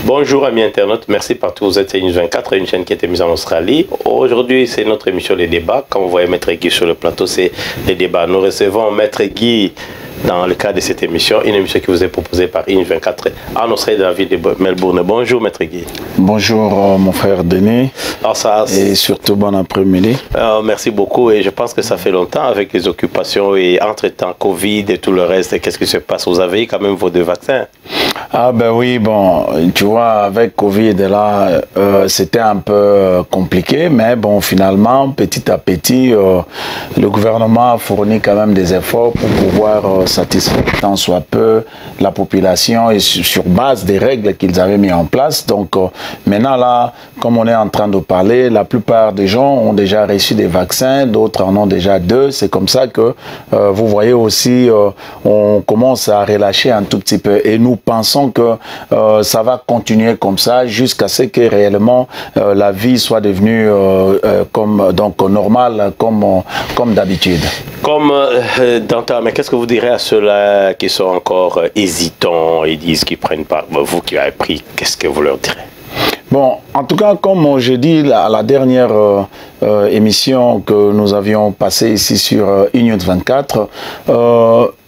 Bonjour amis internautes, merci partout. Vous êtes News 24, une chaîne qui a été mise en Australie. Aujourd'hui, c'est notre émission Les Débats. Quand vous voyez Maître Guy sur le plateau, c'est Les Débats. Nous recevons Maître Guy dans le cadre de cette émission, une émission qui vous est proposée par News 24 en Australie, dans la ville de Melbourne. Bonjour Maître Guy. Bonjour mon frère Denis. Alors ça, et surtout bon après-midi. Merci beaucoup et je pense que ça fait longtemps avec les occupations et entre-temps Covid et tout le reste. Qu'est-ce qui se passe? Vous avez quand même vos 2 vaccins? Ah ben oui, bon, tu vois, avec Covid là, c'était un peu compliqué, mais bon, finalement, petit à petit, le gouvernement a fourni quand même des efforts pour pouvoir satisfaire tant soit peu la population et sur base des règles qu'ils avaient mis en place. Donc maintenant là, comme on est en train de parler, la plupart des gens ont déjà reçu des vaccins, d'autres en ont déjà 2. C'est comme ça que vous voyez aussi, on commence à relâcher un tout petit peu et nous pensons que ça va continuer comme ça jusqu'à ce que réellement la vie soit devenue donc normale comme d'habitude. Comme mais qu'est-ce que vous direz à ceux-là qui sont encore hésitants et disent qu'ils prennent pas, vous qui avez pris, qu'est-ce que vous leur direz? Bon, en tout cas, comme j'ai dit à la dernière émission que nous avions passée ici sur News 24,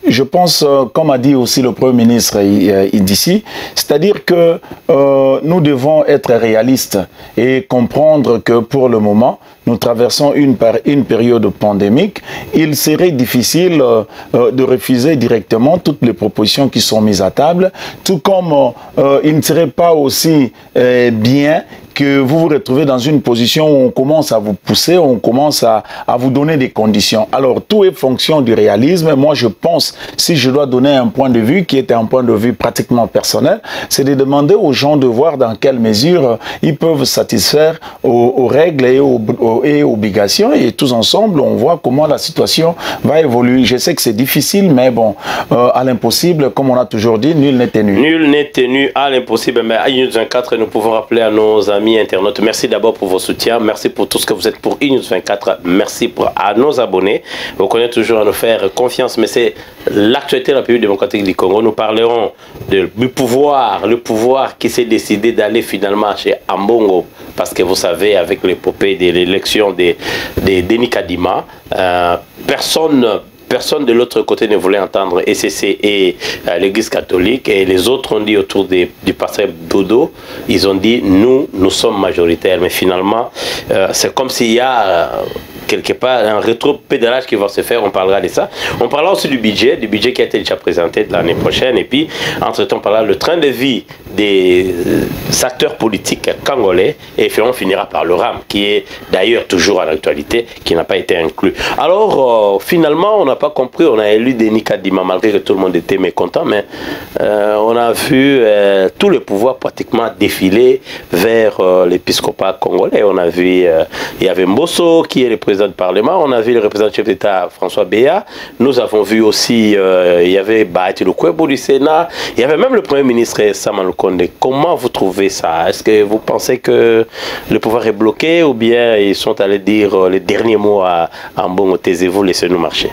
je pense, comme a dit aussi le Premier ministre d'ici, c'est-à-dire que nous devons être réalistes et comprendre que pour le moment, nous traversons une période pandémique. Il serait difficile de refuser directement toutes les propositions qui sont mises à table, tout comme il ne serait pas aussi bien que vous vous retrouvez dans une position où on commence à vous pousser, on commence à vous donner des conditions. Alors, tout est fonction du réalisme. Moi, je pense, si je dois donner un point de vue qui est un point de vue pratiquement personnel, c'est de demander aux gens de voir dans quelle mesure ils peuvent satisfaire aux règles et aux obligations. Et tous ensemble, on voit comment la situation va évoluer. Je sais que c'est difficile, mais bon, à l'impossible, comme on a toujours dit, nul n'est tenu. Nul n'est tenu à l'impossible. Mais à News 24, nous pouvons rappeler à nos amis internautes, merci d'abord pour vos soutiens, merci pour tout ce que vous êtes pour News 24, merci à nos abonnés. Vous connaissez toujours à nous faire confiance, mais c'est l'actualité de la République démocratique du Congo. Nous parlerons du pouvoir, le pouvoir qui s'est décidé d'aller finalement chez Ambongo, parce que vous savez, avec l'épopée de l'élection de Denis Kadima, personne de l'autre côté ne voulait entendre ECC et l'Église catholique, et les autres ont dit autour du pasteur Bodo, ils ont dit nous sommes majoritaires, mais finalement c'est comme s'il y a quelque part un rétro-pédalage qui va se faire. On parlera de ça. On parlera aussi du budget qui a été déjà présenté de l'année prochaine, et puis entre-temps on parlera le train de vie des acteurs politiques congolais, et puis on finira par le RAM, qui est d'ailleurs toujours à l'actualité, qui n'a pas été inclus. Alors finalement on n'a pas compris, on a élu Denis Kadima malgré que tout le monde était mécontent, mais on a vu tout le pouvoir pratiquement défiler vers l'épiscopat congolais. On a vu, il y avait Mbosso qui est le président du Parlement, on a vu le représentant chef d'État François Béa, nous avons vu aussi, il y avait Bahati Lukwebo du Sénat, il y avait même le Premier ministre Sama Lukonde. Comment vous trouvez ça? Est-ce que vous pensez que le pouvoir est bloqué, ou bien ils sont allés dire les derniers mots à Ambongo, taisez-vous, laissez-nous marcher?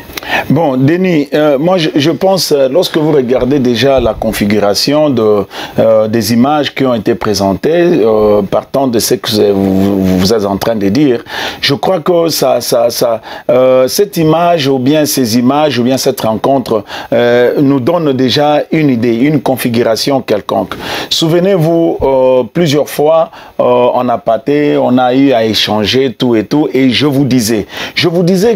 Bon, Denis, moi je pense, lorsque vous regardez déjà la configuration des images qui ont été présentées, partant de ce que vous êtes en train de dire, je crois que cette image, ou bien ces images, ou bien cette rencontre, nous donne déjà une idée, une configuration quelconque. Souvenez-vous, plusieurs fois, on a pâté, on a eu à échanger tout et tout, et je vous disais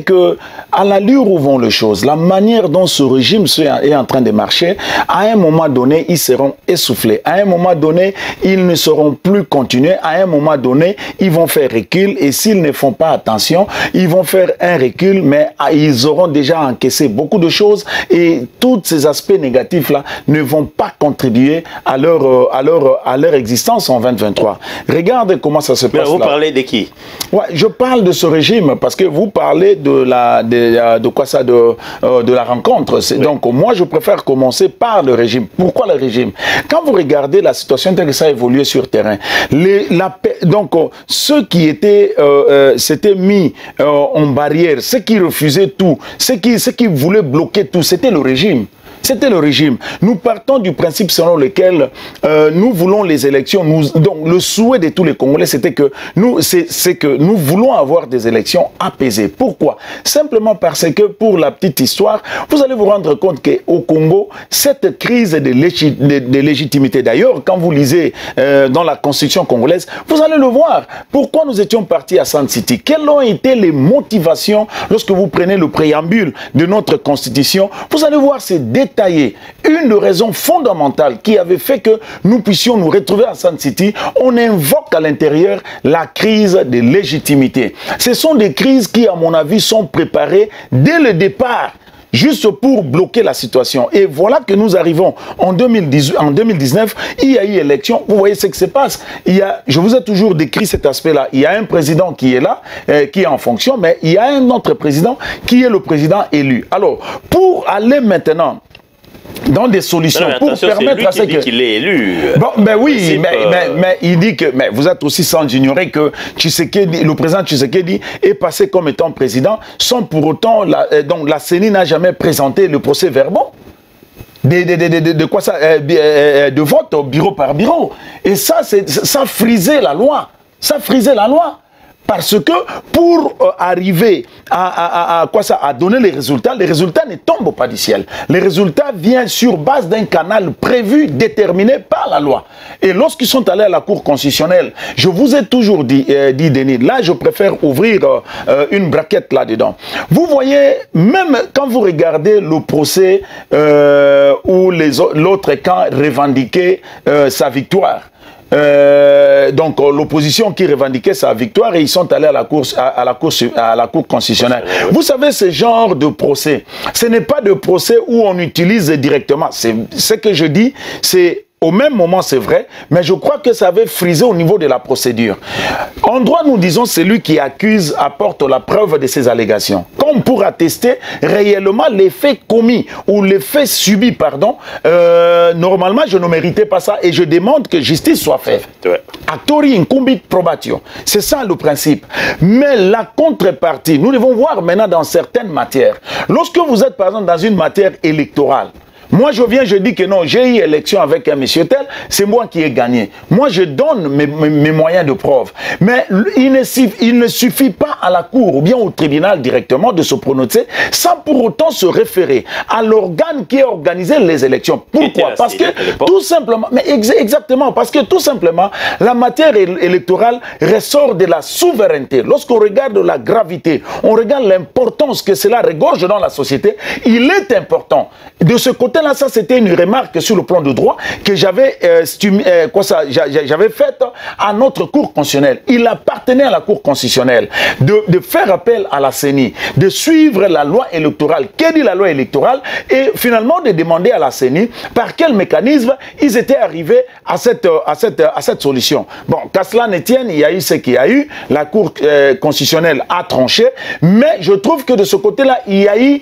que à l'allure où vont les choses, la manière dont ce régime est en train de marcher, à un moment donné, ils seront essoufflés. À un moment donné, ils ne seront plus continués. À un moment donné, ils vont faire recul, et s'ils ne font pas attention, ils vont faire un recul, mais ils auront déjà encaissé beaucoup de choses, et tous ces aspects négatifs-là ne vont pas contribuer à leur existence en 2023. Regardez comment ça se passe. Mais vous parlez de qui? Ouais, je parle de ce régime, parce que vous parlez de la rencontre. Oui. Donc moi je préfère commencer par le régime. Pourquoi le régime? Quand vous regardez la situation telle que ça a évolué sur terrain, donc ceux qui étaient s'étaient mis en barrière, ceux qui refusaient tout, ceux qui voulaient bloquer tout, c'était le régime. C'était le régime. Nous partons du principe selon lequel nous voulons les élections. Donc le souhait de tous les Congolais, c'était que c'est que nous voulons avoir des élections apaisées. Pourquoi? Simplement parce que, pour la petite histoire, vous allez vous rendre compte qu'au Congo, cette crise de légitimité, d'ailleurs, quand vous lisez dans la Constitution congolaise, vous allez le voir. Pourquoi nous étions partis à Sun City? Quelles ont été les motivations lorsque vous prenez le préambule de notre Constitution? Vous allez voir, c'est détaillé. Une raison fondamentale qui avait fait que nous puissions nous retrouver à Sun City, on invoque à l'intérieur la crise de légitimité. Ce sont des crises qui, à mon avis, sont préparées dès le départ, juste pour bloquer la situation. Et voilà que nous arrivons en 2019, il y a eu élection. Vous voyez ce qui se passe. Je vous ai toujours décrit cet aspect-là. Il y a un président qui est là, qui est en fonction, mais il y a un autre président qui est le président élu. Alors, pour aller maintenant dans des solutions pour permettre à ce qu'il est élu. Bon, ben oui, mais il dit que, mais vous êtes aussi sans ignorer que le président Tshisekedi est passé comme étant président sans pour autant, donc la CENI n'a jamais présenté le procès-verbal de vote bureau par bureau. Et ça frisait la loi. Ça frisait la loi. Parce que pour arriver à donner les résultats ne tombent pas du ciel. Les résultats viennent sur base d'un canal prévu, déterminé par la loi. Et lorsqu'ils sont allés à la Cour constitutionnelle, je vous ai toujours dit, Denis, là je préfère ouvrir une braquette là-dedans. Vous voyez, même quand vous regardez le procès où l'autre camp revendiquait sa victoire, donc l'opposition qui revendiquait sa victoire, et ils sont allés à la Cour constitutionnelle. Vous savez, ce genre de procès, ce n'est pas de procès où on utilise directement. Ce que je dis, c'est au même moment, c'est vrai, mais je crois que ça avait frisé au niveau de la procédure. En droit, nous disons celui qui accuse apporte la preuve de ses allégations. Comme pour attester réellement les faits commis ou les faits subis, pardon, normalement, je ne méritais pas ça et je demande que justice soit faite. Actori incumbit probatio. C'est ça le principe. Mais la contrepartie, nous devons voir maintenant dans certaines matières. Lorsque vous êtes, par exemple, dans une matière électorale, moi, je dis que non, j'ai eu élection avec un monsieur tel, c'est moi qui ai gagné. Moi, je donne mes moyens de preuve. Mais il ne suffit pas à la Cour ou bien au tribunal directement de se prononcer sans pour autant se référer à l'organe qui a organisé les élections. Pourquoi? Parce que tout simplement, mais exactement, parce que tout simplement, la matière électorale ressort de la souveraineté. Lorsqu'on regarde la gravité, on regarde l'importance que cela regorge dans la société, il est important. De ce côté, là, ça c'était une remarque sur le plan de droit que j'avais faite à notre Cour constitutionnelle. Il appartenait à la Cour constitutionnelle de faire appel à la CENI, de suivre la loi électorale. Qu'est dit la loi électorale? Et finalement de demander à la CENI par quel mécanisme ils étaient arrivés à cette solution. Bon, qu'à cela ne tienne, il y a eu ce qu'il y a eu. La Cour constitutionnelle a tranché, mais je trouve que de ce côté-là, il y a eu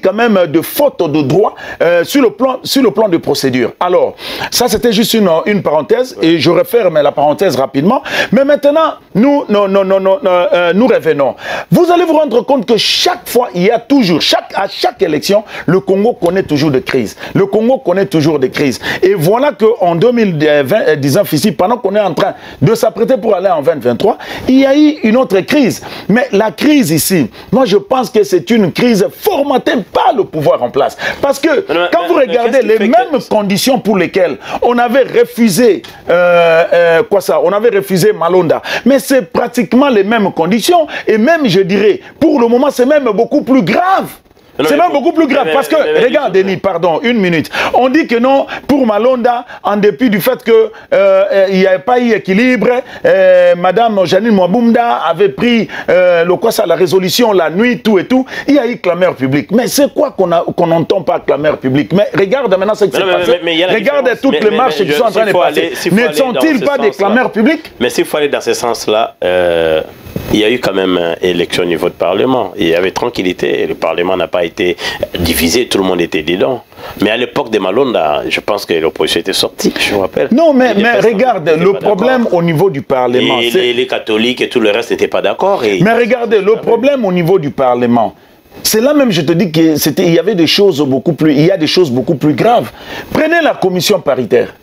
quand même de fautes de droit sur le plan de procédure. Alors, ça c'était juste une parenthèse et je referme la parenthèse rapidement. Mais maintenant, nous revenons. Vous allez vous rendre compte que chaque fois, il y a toujours, à chaque élection, le Congo connaît toujours des crises. Le Congo connaît toujours des crises. Et voilà qu'en 2019, ici, pendant qu'on est en train de s'apprêter pour aller en 2023, il y a eu une autre crise. Mais la crise ici, moi je pense que c'est une crise formatée par le pouvoir en place. Parce que quand vous regardez les mêmes conditions pour lesquelles on avait refusé on avait refusé Malonda, mais c'est pratiquement les mêmes conditions et même je dirais pour le moment c'est même beaucoup plus grave. C'est même beaucoup plus grave parce que, regarde Denis, pardon, une minute. On dit que non, pour Malonda, en dépit du fait que il n'y avait pas eu équilibre, Madame Janine Mwabumda avait pris la résolution la nuit, tout et tout, il y a eu clameur publique. Mais c'est quoi qu'on n'entend pas clameur publique? Mais regarde maintenant ce qui s'est passé. Regarde toutes les marches qui sont en train de passer. Ne sont-ils pas des clameurs publiques? Mais s'il faut aller dans ce sens-là, il y a eu quand même élection au niveau du Parlement. Il y avait tranquillité, et le Parlement n'a pas été divisé, tout le monde était dedans. Mais à l'époque de Malonda, je pense que l'opposition était sortie, je me rappelle. Non, mais regarde, le problème au niveau du Parlement... Et les catholiques et tout le reste n'étaient pas d'accord. Mais regardez, le problème au niveau du Parlement, C'est là même, je te dis qu'il y avait des choses beaucoup plus, il y a des choses beaucoup plus graves. Prenez la commission paritaire.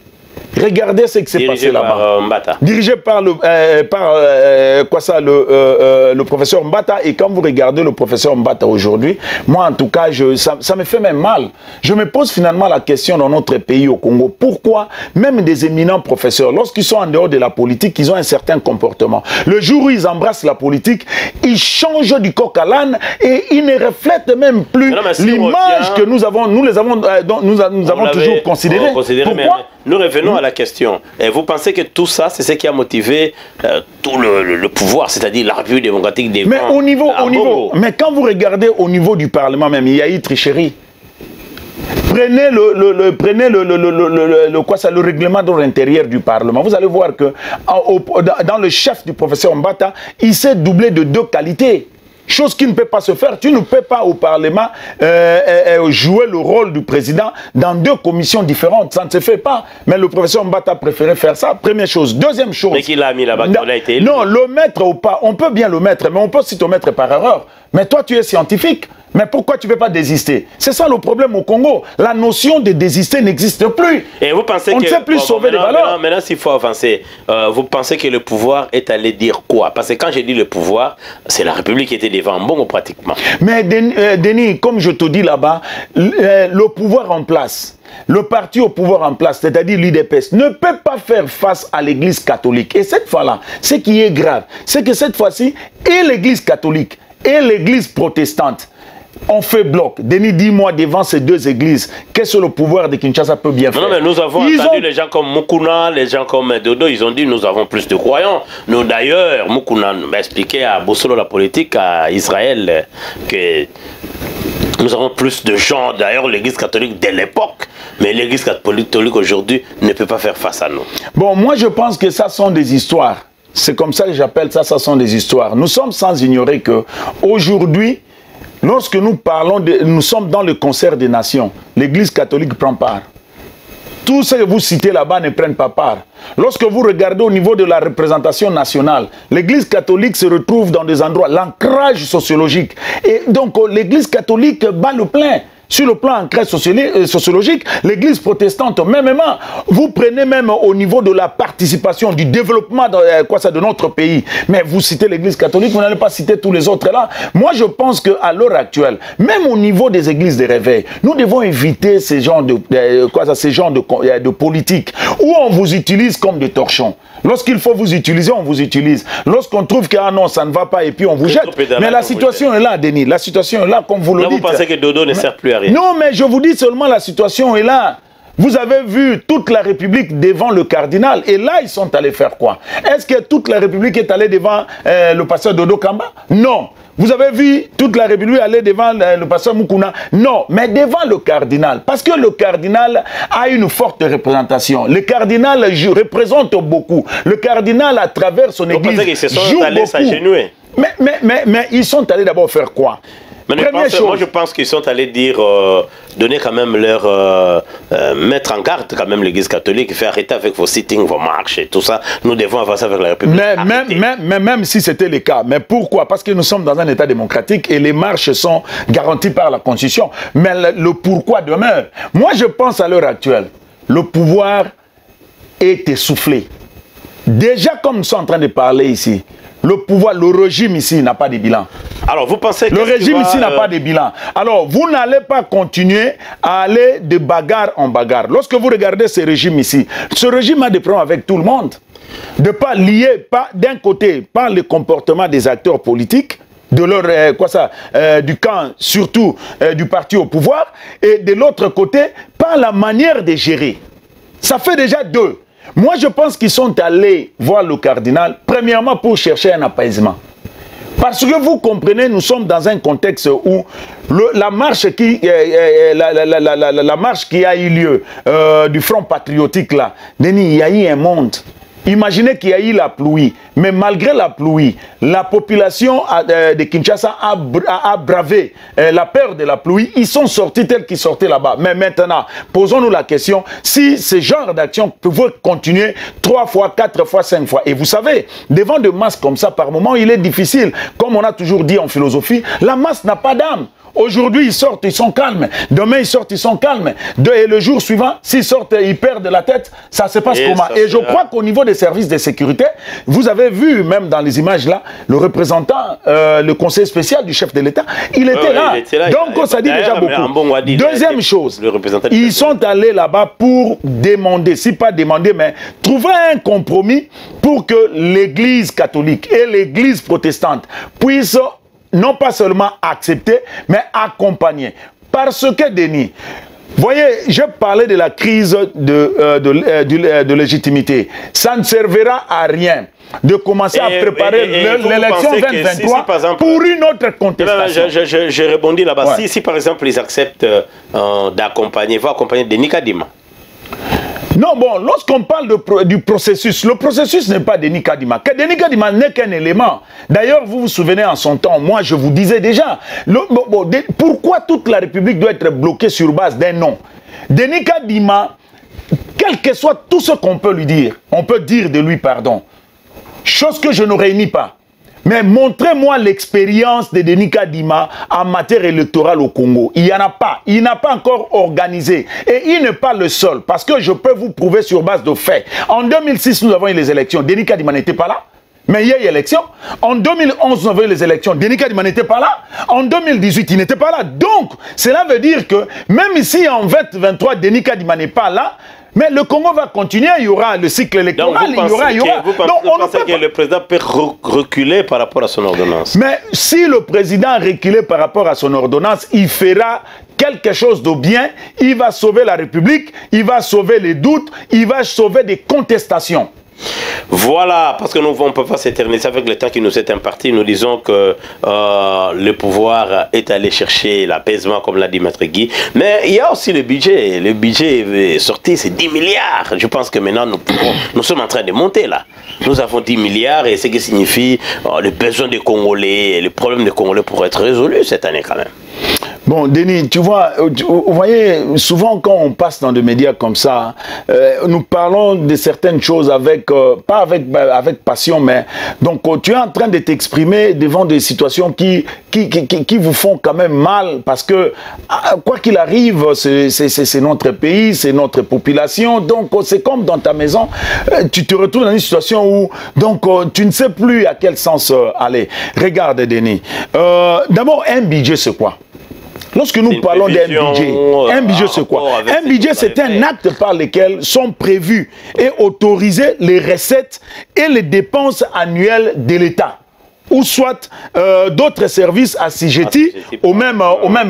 Regardez ce qui s'est passé là-bas. Dirigé par le professeur Mbata. Et quand vous regardez le professeur Mbata aujourd'hui, moi en tout cas, ça me fait même mal. Je me pose finalement la question dans notre pays au Congo. Pourquoi même des éminents professeurs, lorsqu'ils sont en dehors de la politique, ils ont un certain comportement. Le jour où ils embrassent la politique, ils changent du coq à l'âne et ils ne reflètent même plus l'image que nous avons toujours considérée. Pourquoi? Nous revenons à la question. Et vous pensez que tout ça, c'est ce qui a motivé tout le pouvoir, c'est-à-dire la République démocratique des... Mais mais quand vous regardez au niveau du Parlement même, il y a eu tricherie. Prenez le règlement d'ordre intérieur du Parlement. Vous allez voir que dans le chef du professeur Mbata, il s'est doublé de 2 qualités. Chose qui ne peut pas se faire. Tu ne peux pas au Parlement jouer le rôle du président dans 2 commissions différentes. Ça ne se fait pas. Mais le professeur Mbata a préféré faire ça. Première chose. Deuxième chose. Mais qui l'a mis là-bas, il a été élu. Non, le mettre ou pas, on peut bien le mettre, mais on peut aussi te mettre par erreur. Mais toi, tu es scientifique. Mais pourquoi tu ne veux pas désister? C'est ça le problème au Congo. La notion de désister n'existe plus. Et vous pensez on ne sait plus sauver les valeurs. Maintenant, s'il faut avancer, vous pensez que le pouvoir est allé dire quoi? Parce que quand j'ai dit le pouvoir, c'est la République qui était devant bon pratiquement. Mais Denis, comme je te dis là-bas, le pouvoir en place, le parti au pouvoir en place, c'est-à-dire l'UDPS, ne peut pas faire face à l'Église catholique. Et cette fois-là, ce qui est grave, c'est que cette fois-ci, et l'Église catholique et l'Église protestante, on fait bloc. Denis, dis-moi devant ces 2 églises, qu'est-ce que le pouvoir de Kinshasa peut bien faire? Non, mais nous avons entendu les gens comme Mukuna, les gens comme Dodo, ils ont dit nous avons plus de croyants. Nous d'ailleurs, Mukuna m'a expliqué à Bossolo la politique, à Israël, que nous avons plus de gens, d'ailleurs l'église catholique de l'époque, mais l'église catholique aujourd'hui ne peut pas faire face à nous. Bon, moi je pense que ça sont des histoires. C'est comme ça que j'appelle ça, ça sont des histoires. Nous sommes sans ignorer que aujourd'hui, lorsque nous parlons nous sommes dans le concert des nations, l'Église catholique prend part. Tous ceux que vous citez là-bas ne prennent pas part. Lorsque vous regardez au niveau de la représentation nationale, l'Église catholique se retrouve dans des endroits, l'ancrage sociologique. Et donc l'Église catholique bat le plein. Sur le plan ancrage sociologique, l'Église protestante, même, vous prenez même au niveau de la participation, du développement de notre pays. Mais vous citez l'Église catholique, vous n'allez pas citer tous les autres là. Moi, je pense qu'à l'heure actuelle, même au niveau des églises de réveil, nous devons éviter ces genres de politique où on vous utilise comme des torchons. Lorsqu'il faut vous utiliser, on vous utilise. Lorsqu'on trouve que ah non, ça ne va pas et puis on vous jette. Mais la situation est là, Denis. La situation est là, comme vous le dites. Vous pensez que Dodo ne sert plus à rien? Non, mais je vous dis seulement la situation est là. Vous avez vu toute la République devant le cardinal. Et là, ils sont allés faire quoi? Est-ce que toute la République est allée devant le pasteur Dodo Kamba? Non. Vous avez vu toute la République aller devant le pasteur Mukuna? Non, mais devant le cardinal. Parce que le cardinal a une forte représentation. Le cardinal représente beaucoup. Le cardinal, à travers son église, joue beaucoup. Mais ils sont allés d'abord faire quoi? Moi je pense qu'ils sont allés dire, donner quand même leur, mettre en garde quand même l'église catholique, faire arrêter avec vos sittings, vos marches et tout ça. Nous devons avancer avec la République. Mais même si c'était le cas, mais pourquoi? Parce que nous sommes dans un état démocratique et les marches sont garanties par la Constitution. Mais le pourquoi demeure. Moi je pense à l'heure actuelle, le pouvoir est essoufflé. Déjà comme nous sommes en train de parler ici, le pouvoir, le régime ici n'a pas de bilan. Alors, vous pensez que le régime ici n'a pas de bilan. Alors, vous n'allez pas continuer à aller de bagarre en bagarre. Lorsque vous regardez ce régime ici, ce régime a des problèmes avec tout le monde. De pas lier, pas d'un côté, par le comportement des acteurs politiques, de leur, du camp, surtout du parti au pouvoir, et de l'autre côté, par la manière de gérer. Ça fait déjà 2. Moi, je pense qu'ils sont allés voir le cardinal, premièrement pour chercher un apaisement. Parce que vous comprenez, nous sommes dans un contexte où la marche qui a eu lieu du Front patriotique, là, Denis, il y a eu un monde. Imaginez qu'il y a eu la pluie, mais malgré la pluie, la population de Kinshasa a bravé la peur de la pluie. Ils sont sortis tels qu'ils sortaient là-bas. Mais maintenant, posons-nous la question, si ce genre d'action pouvait continuer 3 fois, 4 fois, 5 fois. Et vous savez, devant des masses comme ça, par moment, il est difficile. Comme on a toujours dit en philosophie, la masse n'a pas d'âme. Aujourd'hui, ils sortent, ils sont calmes. Demain, ils sortent, ils sont calmes. Et le jour suivant, s'ils sortent, ils perdent la tête. Ça se passe comment? Et je crois qu'au niveau des services de sécurité, vous avez vu, même dans les images là, le représentant, le conseiller spécial du chef de l'État, il était là. Donc, ça dit déjà beaucoup. Deuxième chose, ils sont allés là-bas pour demander, si pas demander, mais trouver un compromis pour que l'Église catholique et l'Église protestante puissent non pas seulement accepter, mais accompagner. Parce que, Denis, voyez, je parlais de la crise de légitimité. Ça ne servira à rien de commencer à préparer l'élection 2023 pour une autre contestation. Je rebondis là-bas. Ouais. Si par exemple ils acceptent d'accompagner, vont accompagner Denis Kadima. Non, bon, lorsqu'on parle du processus, le processus n'est pas Denis Kadima. Denis Kadima n'est qu'un élément. D'ailleurs, vous vous souvenez en son temps, moi je vous disais déjà, pourquoi toute la République doit être bloquée sur base d'un nom? Denis Kadima, quel que soit tout ce qu'on peut lui dire, on peut dire de lui pardon. Chose que je ne réunis pas. Mais montrez-moi l'expérience de Denis Kadima en matière électorale au Congo. Il n'y en a pas. Il n'a pas encore organisé. Et il n'est pas le seul. Parce que je peux vous prouver sur base de faits. En 2006, nous avons eu les élections. Denis Kadima n'était pas là. Mais il y a eu élection. En 2011, nous avons eu les élections. Denis Kadima n'était pas là. En 2018, il n'était pas là. Donc, cela veut dire que même ici, en 2023, Denis Kadima n'est pas là. Mais le Congo va continuer, il y aura le cycle électoral, Vous pensez que le président peut reculer par rapport à son ordonnance? Mais si le président recule par rapport à son ordonnance, il fera quelque chose de bien, il va sauver la République, il va sauver les doutes, il va sauver des contestations. Voilà, parce que nous ne pouvons pas s'éterniser avec le temps qui nous est imparti. Nous disons que le pouvoir est allé chercher l'apaisement, comme l'a dit Maître Guy. Mais il y a aussi le budget. Le budget est sorti, c'est 10 milliards. Je pense que maintenant, nous sommes en train de monter là. Nous avons 10 milliards et ce qui signifie les besoins des Congolais et les problèmes des Congolais pourraient être résolus cette année quand même. Bon, Denis, tu vois, vous voyez, souvent quand on passe dans des médias comme ça, nous parlons de certaines choses avec, pas avec passion, mais donc tu es en train de t'exprimer devant des situations qui vous font quand même mal, parce que quoi qu'il arrive, c'est notre pays, c'est notre population, donc c'est comme dans ta maison, tu te retrouves dans une situation où donc tu ne sais plus à quel sens aller. Regarde, Denis, d'abord un budget c'est quoi? Lorsque nous parlons d'un budget, c'est quoi? Un budget, c'est un acte par lequel sont prévus et autorisées les recettes et les dépenses annuelles de l'État, ou soit d'autres services assujettis aux mêmes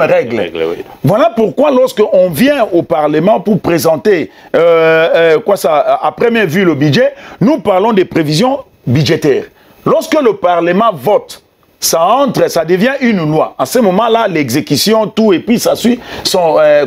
règles. Oui. Voilà pourquoi lorsque on vient au Parlement pour présenter à première vue le budget, nous parlons des prévisions budgétaires. Lorsque le Parlement vote, ça devient une loi. À ce moment-là, l'exécution, tout, et puis ça suit le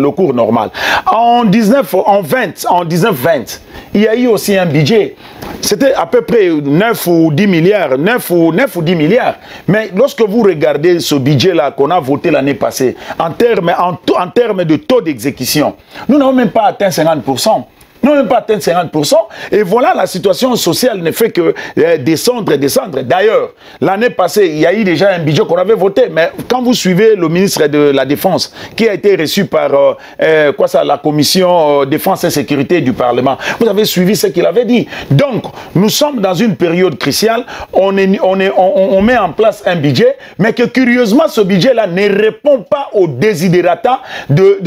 cours normal. En 1920, il y a eu aussi un budget. C'était à peu près 9 ou 10 milliards. 9 ou 10 milliards. Mais lorsque vous regardez ce budget-là qu'on a voté l'année passée, en termes de taux d'exécution, nous n'avons même pas atteint 50%. Nous n'avons même pas atteint 50%. Et voilà, la situation sociale ne fait que descendre et descendre. D'ailleurs, l'année passée, il y a eu déjà un budget qu'on avait voté. Mais quand vous suivez le ministre de la Défense, qui a été reçu par la commission Défense et Sécurité du Parlement, vous avez suivi ce qu'il avait dit. Donc, nous sommes dans une période cruciale. On met en place un budget, mais que curieusement, ce budget-là ne répond pas aux desiderata de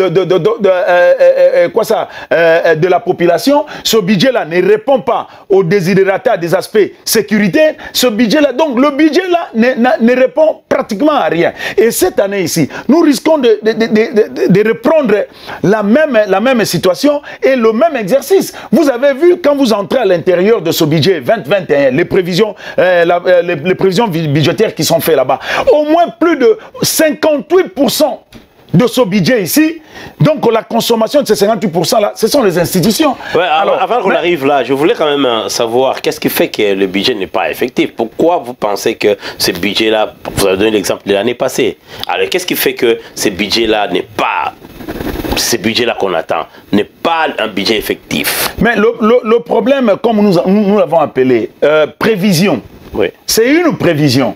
la population. Ce budget-là ne répond pas aux desiderata des aspects sécuritaires. Ce budget-là, donc le budget-là ne répond pratiquement à rien. Et cette année ici, nous risquons de reprendre la même situation et le même exercice. Vous avez vu, quand vous entrez à l'intérieur de ce budget 2021, les prévisions budgétaires qui sont faites là-bas, au moins plus de 58% de ce budget ici, donc la consommation de ces 58% là, ce sont les institutions. Ouais, alors, avant qu'on arrive là, je voulais quand même savoir qu'est-ce qui fait que le budget n'est pas effectif. Pourquoi vous pensez que ce budget là, vous avez donné l'exemple de l'année passée, alors qu'est-ce qui fait que ce budget là n'est pas, ce budget là qu'on attend, n'est pas un budget effectif? Mais le problème, comme nous l'avons appelé, prévision, oui. C'est une prévision.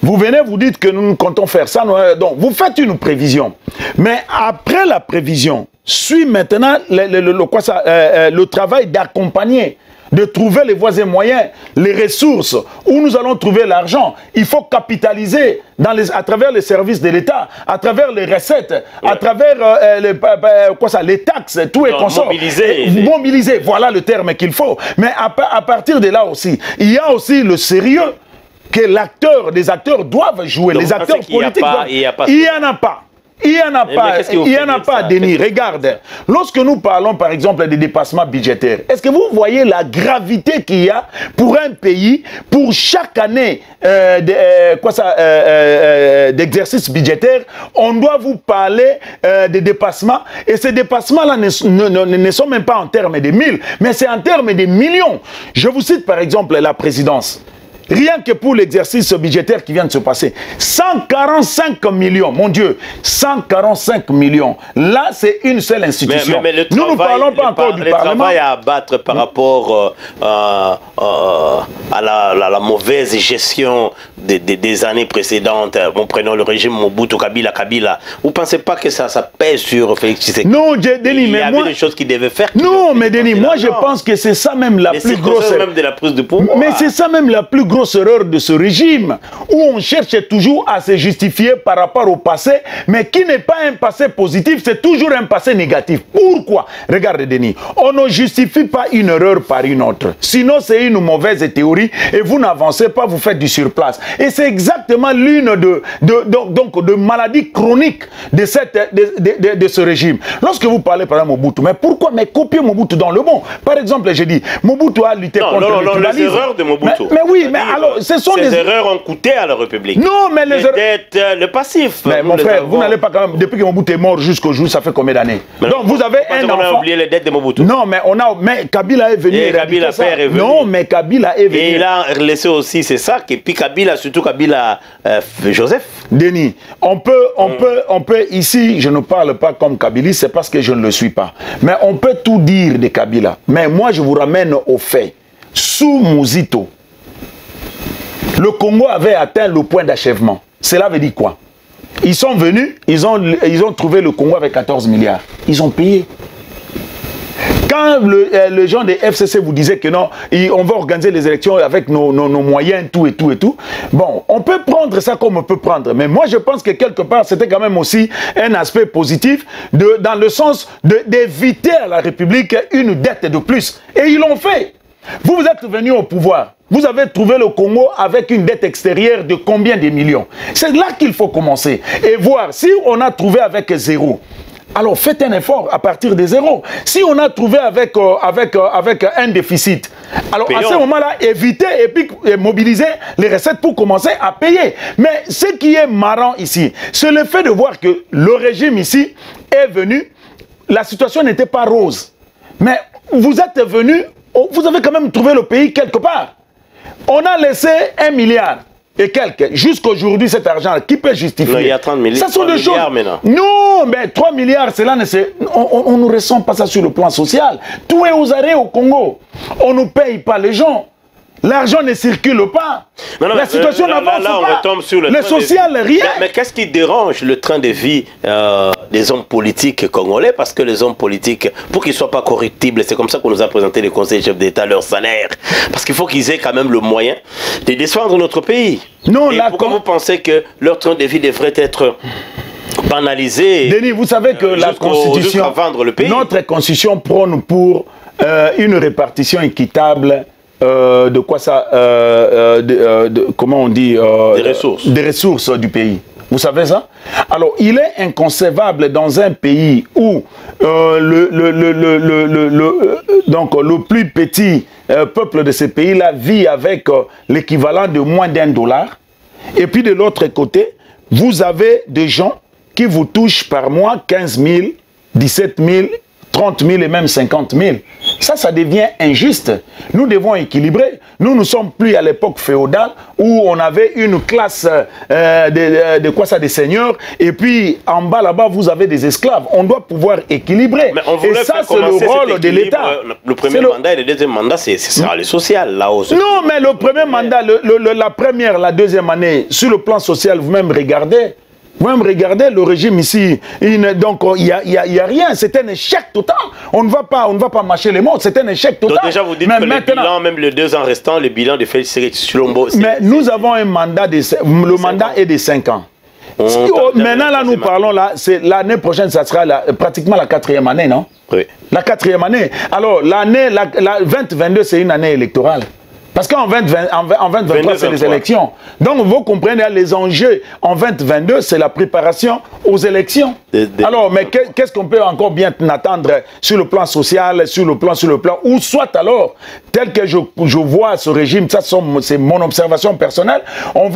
Vous venez, vous dites que nous comptons faire ça. Donc, vous faites une prévision. Mais après la prévision, suit maintenant le travail d'accompagner, de trouver les voies et moyens, les ressources, où nous allons trouver l'argent. Il faut capitaliser à travers les services de l'État, à travers les recettes, à travers les taxes, tout est consort. Mobiliser, voilà le terme qu'il faut. Mais à partir de là aussi, il y a aussi le sérieux que les acteurs doivent jouer. Donc les acteurs politiques, il n'y en a pas. Il n'y en a pas, Denis. Regarde, lorsque nous parlons par exemple des dépassements budgétaires, est-ce que vous voyez la gravité qu'il y a pour un pays, pour chaque année d'exercice budgétaire, on doit vous parler des dépassements, et ces dépassements-là ne sont même pas en termes de 1000, mais c'est en termes de millions. Je vous cite par exemple la présidence. Rien que pour l'exercice budgétaire qui vient de se passer. 145 millions, mon Dieu, 145 millions. Là, c'est une seule institution. Mais le travail, nous ne parlons pas encore du Parlement. Le travail à abattre par rapport à la mauvaise gestion des années précédentes. Bon, prenons le régime Mobutu, Kabila. Vous ne pensez pas que ça pèse sur Félix Tshisekedi? Non, Denis, mais il y avait des choses qu'il devait faire. Non, mais Denis, moi je pense que c'est ça même la plus grosse... même de la prise de pouvoir. Mais c'est ça même la plus grosse erreur de ce régime, où on cherche toujours à se justifier par rapport au passé, mais qui n'est pas un passé positif, c'est toujours un passé négatif. Pourquoi? Regardez, Denis, on ne justifie pas une erreur par une autre. Sinon, c'est une mauvaise théorie et vous n'avancez pas, vous faites du surplace. Et c'est exactement l'une de maladies chroniques de ce régime. Lorsque vous parlez par exemple Mobutu, mais pourquoi copier Mobutu dans le bon? Par exemple, j'ai dit, Mobutu a lutté contre le tribalisme. Les erreurs de Mobutu. Mais oui, mais alors, ce sont ces erreurs ont coûté à la République. Non, mais les dettes, le passif. Mais mon frère, vous n'allez pas quand même, depuis que Mobutu est mort jusqu'au jour, ça fait combien d'années? Donc vous avez un enfant. On a oublié les dettes de Mobutu. Non, mais Kabila est venu. Et Kabila père est venu. Non, mais Kabila est venu. Et il a laissé aussi, c'est ça, et puis Kabila, surtout Kabila Joseph. Denis, on peut ici, je ne parle pas comme Kabila, c'est parce que je ne le suis pas. Mais on peut tout dire de Kabila. Mais moi, je vous ramène aux faits. Sous Mouzito, le Congo avait atteint le point d'achèvement. Cela veut dire quoi? Ils sont venus, ils ont trouvé le Congo avec 14 milliards. Ils ont payé. Quand les gens des FCC vous disaient que non, on va organiser les élections avec nos moyens, tout et tout, bon, on peut prendre ça comme on peut prendre. Mais moi, je pense que quelque part, c'était quand même aussi un aspect positif dans le sens d'éviter à la République une dette de plus. Et ils l'ont fait. Vous êtes venus au pouvoir. Vous avez trouvé le Congo avec une dette extérieure de combien de millions? C'est là qu'il faut commencer et voir si on a trouvé avec zéro. Alors faites un effort à partir de zéro. Si on a trouvé avec un déficit, alors à ce moment-là, évitez et puis mobiliser les recettes pour commencer à payer. Mais ce qui est marrant ici, c'est le fait de voir que le régime ici est venu, la situation n'était pas rose. Mais vous êtes venu, vous avez quand même trouvé le pays quelque part. On a laissé 1 milliard et quelques. Jusqu'aujourd'hui, cet argent, qui peut justifier? Non, il y a 30 milliards. Ça sont des choses. Non, mais 3 milliards, cela ne se... On ne ressent pas ça sur le plan social. Tout est aux arrêts au Congo. On ne paye pas les gens. L'argent ne circule pas. Non, la situation n'avance pas. On retombe sur le social, rien. Mais qu'est-ce qui dérange le train de vie des hommes politiques congolais? Parce que les hommes politiques, pour qu'ils ne soient pas corruptibles, c'est comme ça qu'on nous a présenté les conseils chefs d'État, leur salaire. Parce qu'il faut qu'ils aient quand même le moyen de défendre notre pays. Non, et pourquoi vous pensez que leur train de vie devrait être banalisé? Denis, vous savez que la Constitution, vendre le pays. Notre Constitution prône pour une répartition équitable de quoi ça, comment on dit, des ressources du pays. Vous savez ça? Alors, il est inconcevable dans un pays où donc, le plus petit peuple de ce pays-là vit avec l'équivalent de moins d'$1. Et puis de l'autre côté, vous avez des gens qui vous touchent par mois 15 000, 17 000, 30 000 et même 50 000. Ça devient injuste. Nous devons équilibrer. Nous ne sommes plus à l'époque féodale où on avait une classe des seigneurs et puis en bas là-bas vous avez des esclaves. On doit pouvoir équilibrer. Mais on et ça c'est le rôle de l'État. Le premier mandat et le deuxième mandat, c'est sera le social là-haut. Non, mais le premier mandat, la première, la deuxième année, sur le plan social, vous-même regardez. Vous-même regardez le régime ici, donc il n'y a rien, c'est un échec total. On ne va pas mâcher les mots, c'est un échec total. Donc déjà vous dites que maintenant, le bilan, même les 2 ans restants, le bilan de Félix Tshilombo... Mais nous avons un mandat, le mandat est de 5 ans. Maintenant là nous parlons, l'année prochaine ça sera pratiquement la 4e année, non? Oui. La 4e année. Alors la 2022 c'est une année électorale. Parce qu'en 2023, c'est les élections. Donc, vous comprenez, les enjeux en 2022, c'est la préparation aux élections. Alors, mais qu'est-ce qu'on peut encore bien attendre sur le plan social, sur le plan, ou soit alors, tel que je vois ce régime, ça c'est mon observation personnelle, on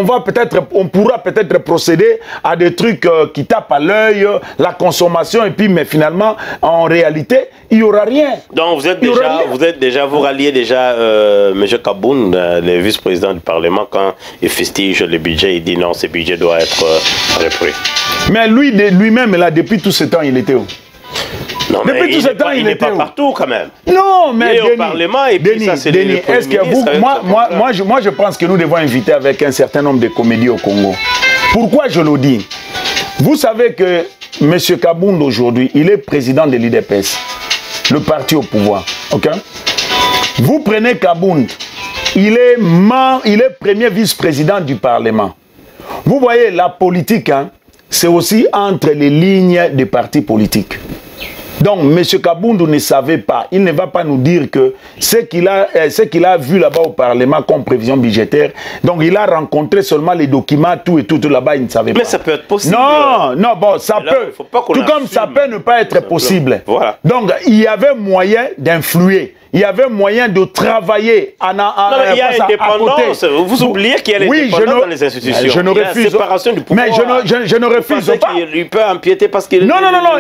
pourra peut-être procéder à des trucs qui tapent à l'œil, la consommation, et puis, mais finalement, en réalité, il n'y aura rien. Donc, vous ralliez déjà M. Kaboun, le vice-président du Parlement, quand il fustige le budget, il dit non, ce budget doit être repris. Mais lui-même, là, depuis tout ce temps, il était où? Non, depuis tout ce temps, il n'est pas partout quand même. Non, mais il est au Parlement et puis ça, c'est le est-ce que vous, moi, je pense que nous devons inviter avec un certain nombre de comédies au Congo. Pourquoi je le dis? Vous savez que M. Kaboun, aujourd'hui, il est président de l'IDPS, le parti au pouvoir. Ok? Vous prenez Kaboun, il est premier vice-président du Parlement. Vous voyez, la politique, hein, c'est aussi entre les lignes des partis politiques. Donc, M. Kaboundou ne savait pas, il ne va pas nous dire que ce qu'il a vu là-bas au Parlement comme prévision budgétaire, donc il a rencontré seulement les documents, tout là-bas, il ne savait pas. Mais ça peut être possible. Non, bon, ça peut, tout comme ça peut ne pas être possible. Voilà. Donc, il y avait moyen d'influer. Il y avait moyen de travailler il y a indépendance. Vous oubliez qu'il y a l'indépendance dans les institutions. Je ne refuse. La séparation du pouvoir. Mais je ne refuse pas. Il peut empiéter parce qu'il... Non,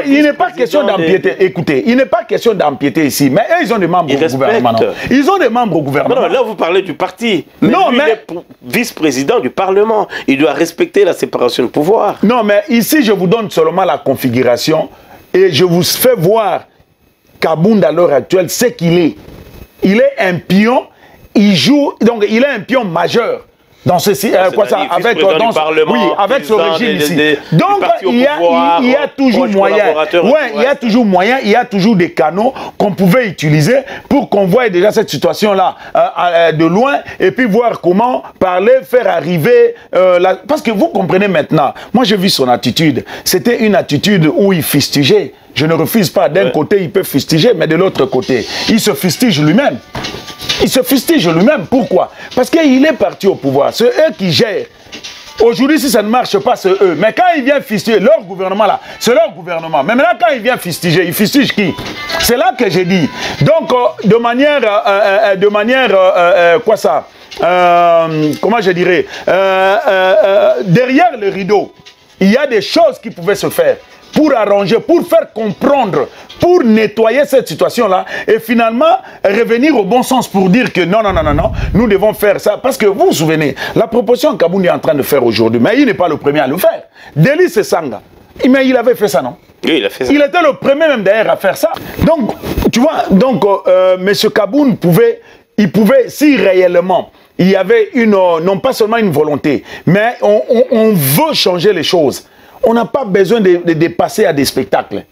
il n'est pas question d'empiéter. Écoutez, il n'est pas question d'empiéter ici. Mais eux, ils ont des membres au gouvernement. Ils ont des membres au gouvernement. Non, là, vous parlez du parti. Non, mais... Il est vice-président du Parlement. Il doit respecter la séparation du pouvoir. Non, mais ici, je vous donne seulement la configuration et je vous fais voir Kaboun à l'heure actuelle, c'est qu'il est. Il est un pion, il joue, donc il est un pion majeur dans ce avec ce régime ici. Donc il y a toujours moyen. Il y a toujours moyen, il y a toujours des canaux qu'on pouvait utiliser pour qu'on voie déjà cette situation-là de loin et puis voir comment parler, faire arriver parce que vous comprenez maintenant, moi j'ai vu son attitude, c'était une attitude où il fustigeait. Je ne refuse pas, d'un côté il peut fustiger, mais de l'autre côté, il se fustige lui-même. Il se fustige lui-même. Pourquoi? Parce qu'il est parti au pouvoir. C'est eux qui gèrent. Aujourd'hui, si ça ne marche pas, c'est eux. Mais quand il vient fustiger, leur gouvernement là, c'est leur gouvernement. Mais maintenant, quand il vient fustiger, il fustige qui? C'est là que j'ai dit. Donc, comment je dirais, derrière le rideau, il y a des choses qui pouvaient se faire pour arranger, pour faire comprendre, pour nettoyer cette situation-là et finalement revenir au bon sens pour dire que non, nous devons faire ça. Parce que vous vous souvenez, la proposition que Kaboun est en train de faire aujourd'hui, mais il n'est pas le premier à le faire. Délice Sanga, mais il avait fait ça, non? Oui, il a fait ça. Il était le premier même d'ailleurs à faire ça. Donc, tu vois, M. Kaboun pouvait, si réellement il y avait non pas seulement une volonté, mais on veut changer les choses. On n'a pas besoin de passer à des spectacles.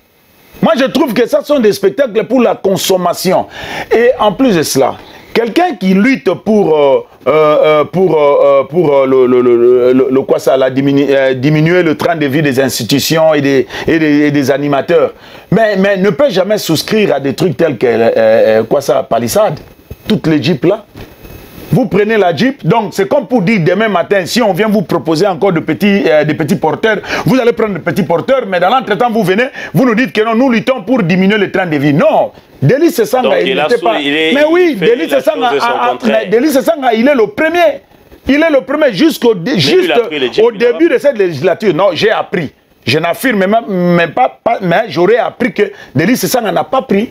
Moi, je trouve que ça sont des spectacles pour la consommation. Et en plus de cela, quelqu'un qui lutte pour diminuer le train de vie des institutions et des animateurs, mais ne peut jamais souscrire à des trucs tels que palissade, toutes les jeeps là. Vous prenez la Jeep, donc c'est comme pour dire demain matin, si on vient vous proposer encore des petits porteurs, vous allez prendre des petits porteurs, mais dans l'entretemps, vous venez, vous nous dites que non, nous luttons pour diminuer le train de vie. Non, Délice Sanga, il n'était pas... Mais oui, Délice Sanga, il est le premier. Il est le premier juste au début de cette législature. Non, j'ai appris. Je n'affirme même pas, mais j'aurais appris que Denis Sassou n'en a pas pris.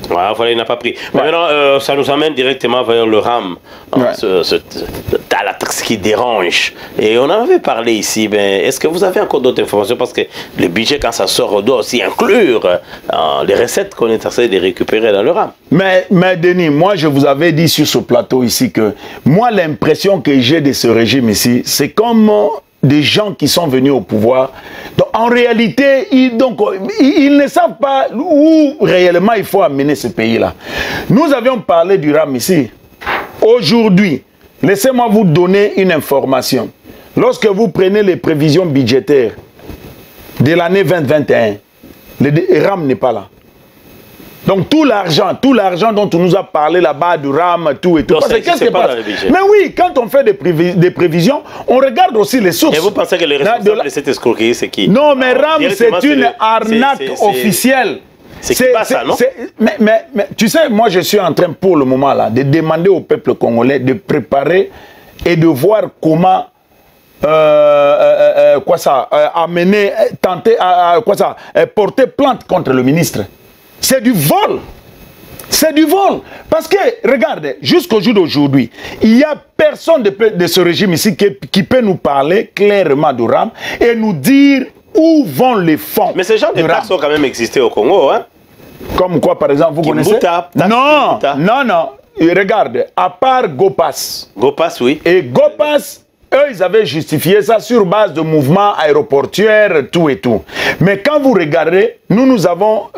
Voilà, il n'a pas pris. Mais maintenant, ça nous amène directement vers le RAM, la taxe qui dérange. Et on en avait parlé ici, mais est-ce que vous avez encore d'autres informations? Parce que le budget, quand ça sort, doit aussi inclure les recettes qu'on est censé de récupérer dans le RAM. Mais Denis, moi, je vous avais dit sur ce plateau ici que moi, l'impression que j'ai de ce régime ici, c'est comme des gens qui sont venus au pouvoir. Donc, en réalité, ils ne savent pas où réellement il faut amener ce pays-là. Nous avions parlé du RAM ici. Aujourd'hui, laissez-moi vous donner une information. Lorsque vous prenez les prévisions budgétaires de l'année 2021, le RAM n'est pas là. Donc tout l'argent dont on nous a parlé là-bas, du RAM, tout et tout. Qu'est-ce qui passe? Mais oui, quand on fait des prévisions, on regarde aussi les sources. Et vous pensez que le responsable de cette escroquerie, c'est qui? Non, mais RAM, c'est une arnaque officielle. C'est pas ça, non? Mais tu sais, moi je suis en train pour le moment là de demander au peuple congolais de préparer et de voir comment porter plainte contre le ministre. C'est du vol. C'est du vol. Parce que, regardez, jusqu'au jour d'aujourd'hui, il n'y a personne de ce régime ici qui peut nous parler clairement du RAM et nous dire où vont les fonds. Mais ces gens de taxes ont quand même existé au Congo, hein? Comme quoi, par exemple, vous connaissez? Non. Et regarde, à part Gopass. Gopass, oui. Et Gopass, eux, ils avaient justifié ça sur base de mouvements aéroportuaires, tout et tout. Mais quand vous regardez, nous avons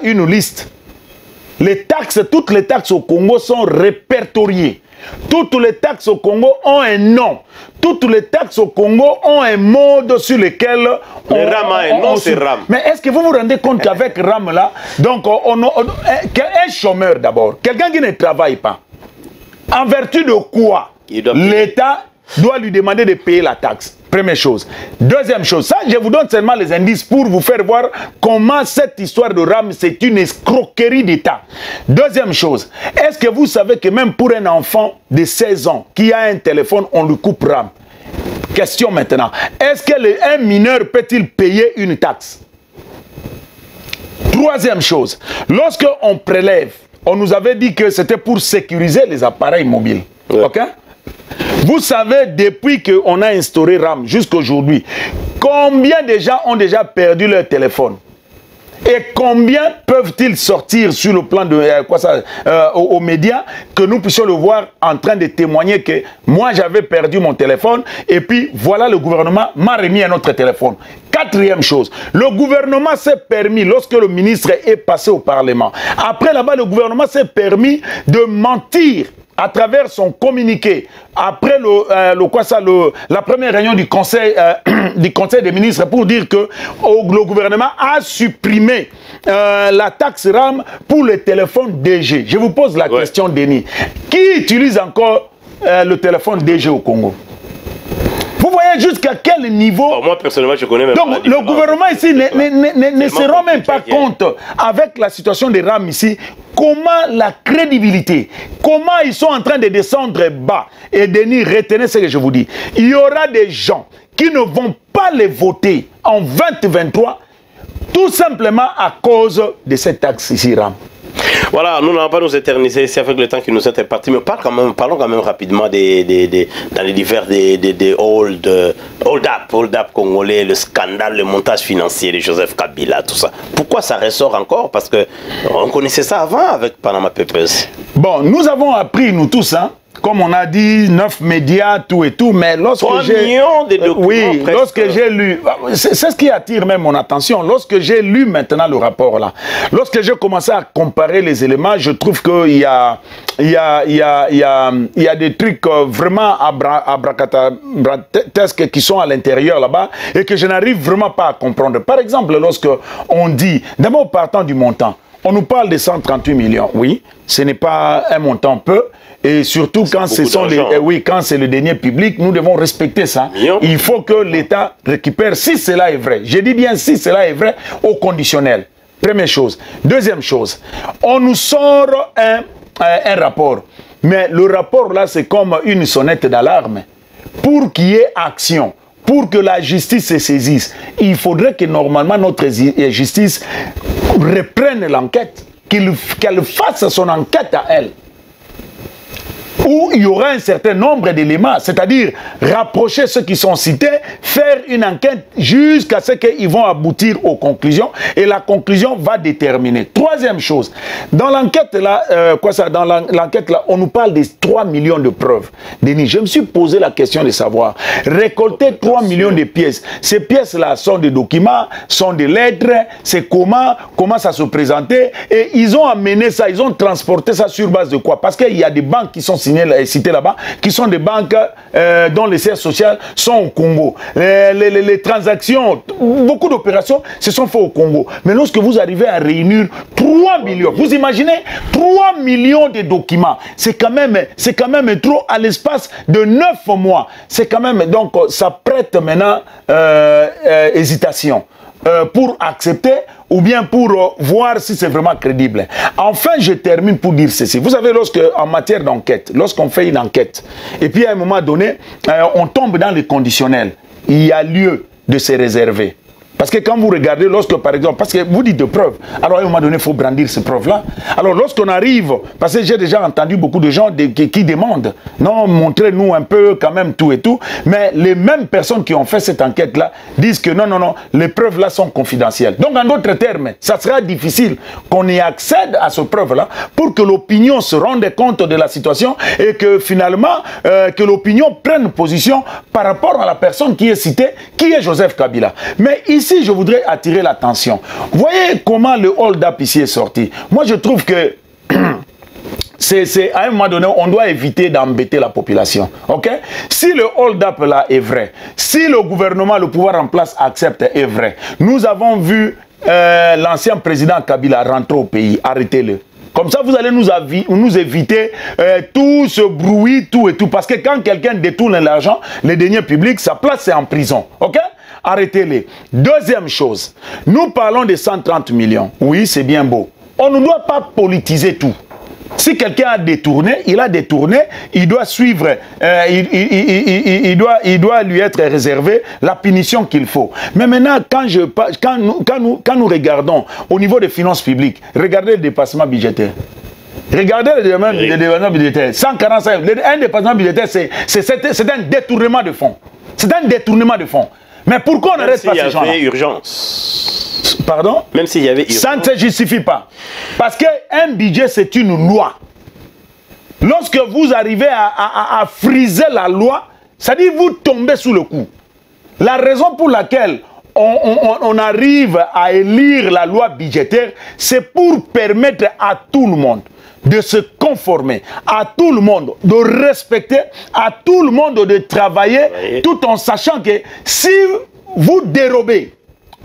une liste. Les taxes, toutes les taxes au Congo sont répertoriées. Toutes les taxes au Congo ont un nom. Toutes les taxes au Congo ont un mode sur lequel RAM a un nom, c'est RAM. Mais est-ce que vous vous rendez compte qu'avec RAM là, donc un chômeur d'abord, quelqu'un qui ne travaille pas, en vertu de quoi l'État doit lui demander de payer la taxe? Première chose. Deuxième chose, ça je vous donne seulement les indices pour vous faire voir comment cette histoire de RAM c'est une escroquerie d'État. Deuxième chose, est-ce que vous savez que même pour un enfant de 16 ans qui a un téléphone, on lui coupe RAM? Question maintenant, est-ce qu'un mineur peut-il payer une taxe? Troisième chose, lorsque on prélève, on nous avait dit que c'était pour sécuriser les appareils mobiles. Ouais. Ok? Vous savez, depuis qu'on a instauré RAM jusqu'à aujourd'hui, combien de gens ont déjà perdu leur téléphone? Et combien peuvent-ils sortir sur le plan de aux médias que nous puissions le voir en train de témoigner que moi j'avais perdu mon téléphone et puis voilà le gouvernement m'a remis un autre téléphone. Quatrième chose, le gouvernement s'est permis, lorsque le ministre est passé au Parlement, après là-bas le gouvernement s'est permis de mentir à travers son communiqué, après la première réunion du conseil des ministres pour dire que le gouvernement a supprimé la taxe RAM pour les téléphones DG. Je vous pose la question, Denis. Qui utilise encore le téléphone DG au Congo? Vous voyez jusqu'à quel niveau... moi, personnellement, je connais même pas. Donc, le gouvernement ici ne se rend même pas compte, avec la situation des RAM ici, comment la crédibilité, comment ils sont en train de descendre bas. Et Denis, retenez ce que je vous dis. Il y aura des gens qui ne vont pas les voter en 2023, tout simplement à cause de cette taxe ici, RAM. Voilà, nous n'allons pas nous éterniser ici avec le temps qui nous est imparti, mais parlons quand même rapidement dans les divers hold-up congolais, le scandale, le montage financier de Joseph Kabila, tout ça. Pourquoi ça ressort encore? Parce qu'on connaissait ça avant avec Panama Papers. Bon, nous avons appris, nous tous, hein, comme on a dit, 9 médias, tout et tout, mais lorsque j'ai lu, c'est ce qui attire même mon attention, lorsque j'ai lu maintenant le rapport là, lorsque j'ai commencé à comparer les éléments, je trouve qu'il y a des trucs vraiment abracadabrantesques qui sont à l'intérieur là-bas et que je n'arrive vraiment pas à comprendre. Par exemple, lorsque on dit, d'abord partant du montant, on nous parle de 138 millions, oui, ce n'est pas un montant peu. Et surtout quand ce sont quand c'est le denier public, nous devons respecter ça. Il faut que l'État récupère, si cela est vrai. Je dis bien si cela est vrai, au conditionnel. Première chose. Deuxième chose, on nous sort un rapport. Mais le rapport là, c'est comme une sonnette d'alarme. Pour qu'il y ait action, pour que la justice se saisisse, il faudrait que normalement notre justice reprenne l'enquête, qu'elle fasse son enquête à elle. Où il y aura un certain nombre d'éléments, c'est-à-dire rapprocher ceux qui sont cités, faire une enquête jusqu'à ce qu'ils vont aboutir aux conclusions, et la conclusion va déterminer. Troisième chose, dans l'enquête là, on nous parle des 3 millions de preuves. Denis, je me suis posé la question de savoir, récolter 3 millions de pièces, ces pièces-là sont des documents, sont des lettres, c'est comment ça se présentait, et ils ont amené ça, ils ont transporté ça sur base de quoi? Parce qu'il y a des banques qui sont citées là-bas, qui sont des banques dont les sièges sociaux sont au Congo. Les transactions, beaucoup d'opérations se sont faites au Congo. Mais lorsque vous arrivez à réunir 3 millions, vous imaginez 3 millions de documents, c'est quand même trop à l'espace de 9 mois. C'est quand même, donc ça prête maintenant hésitation pour accepter ou bien pour voir si c'est vraiment crédible. Enfin, je termine pour dire ceci. Vous savez, en matière d'enquête, lorsqu'on fait une enquête, et puis à un moment donné, on tombe dans les conditionnels, il y a lieu de se réserver. Parce que quand vous regardez, lorsque par exemple, parce que vous dites de preuves, alors à un moment donné, il faut brandir ces preuves-là. Alors lorsqu'on arrive, parce que j'ai déjà entendu beaucoup de gens qui demandent, non, montrez-nous un peu quand même tout et tout, mais les mêmes personnes qui ont fait cette enquête-là disent que non, les preuves-là sont confidentielles. Donc en d'autres termes, ça sera difficile qu'on y accède à ces preuves-là pour que l'opinion se rende compte de la situation et que finalement, que l'opinion prenne position par rapport à la personne qui est citée, qui est Joseph Kabila. Mais ici, je voudrais attirer l'attention. Voyez comment le hold-up ici est sorti. Moi, je trouve que c'est à un moment donné, on doit éviter d'embêter la population. Ok? Si le hold-up là est vrai, si le gouvernement, le pouvoir en place accepte est vrai, nous avons vu l'ancien président Kabila rentrer au pays, arrêtez-le. Comme ça, vous allez nous éviter tout ce bruit, tout et tout. Parce que quand quelqu'un détourne l'argent, les deniers publics, sa place c'est en prison. Ok? Arrêtez-les. Deuxième chose, nous parlons de 130 millions. Oui, c'est bien beau. On ne doit pas politiser tout. Si quelqu'un a détourné, il doit suivre, il doit lui être réservé la punition qu'il faut. Mais maintenant, quand nous regardons au niveau des finances publiques, regardez le dépassement budgétaire. Regardez le dépassement budgétaire. 145, un dépassement budgétaire, c'est un détournement de fonds. C'est un détournement de fonds. Mais pourquoi on n'arrête pas ces gens-là? Même s'il y avait urgence. Pardon? Même s'il y avait urgence. Ça ne se justifie pas. Parce qu'un budget, c'est une loi. Lorsque vous arrivez à friser la loi, ça dit vous tombez sous le coup. La raison pour laquelle on arrive à élire la loi budgétaire, c'est pour permettre à tout le monde de se conformer, à tout le monde de respecter, à tout le monde de travailler, tout en sachant que si vous dérobez,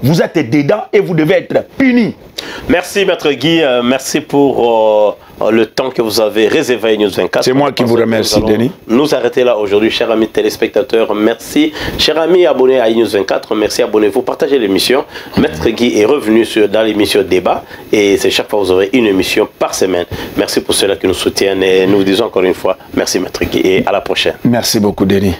vous êtes dedans et vous devez être puni. Merci Maître Guy, merci pour le temps que vous avez réservé à News 24. C'est moi qui vous remercie, Denis. Nous arrêter là aujourd'hui, chers amis téléspectateurs. Merci. Chers amis abonnés à News 24, merci, abonnez-vous, partagez l'émission. Maître Guy est revenu dans l'émission Débat et c'est chaque fois que vous aurez une émission par semaine. Merci pour ceux-là qui nous soutiennent et nous vous disons encore une fois, merci Maître Guy et à la prochaine. Merci beaucoup, Denis.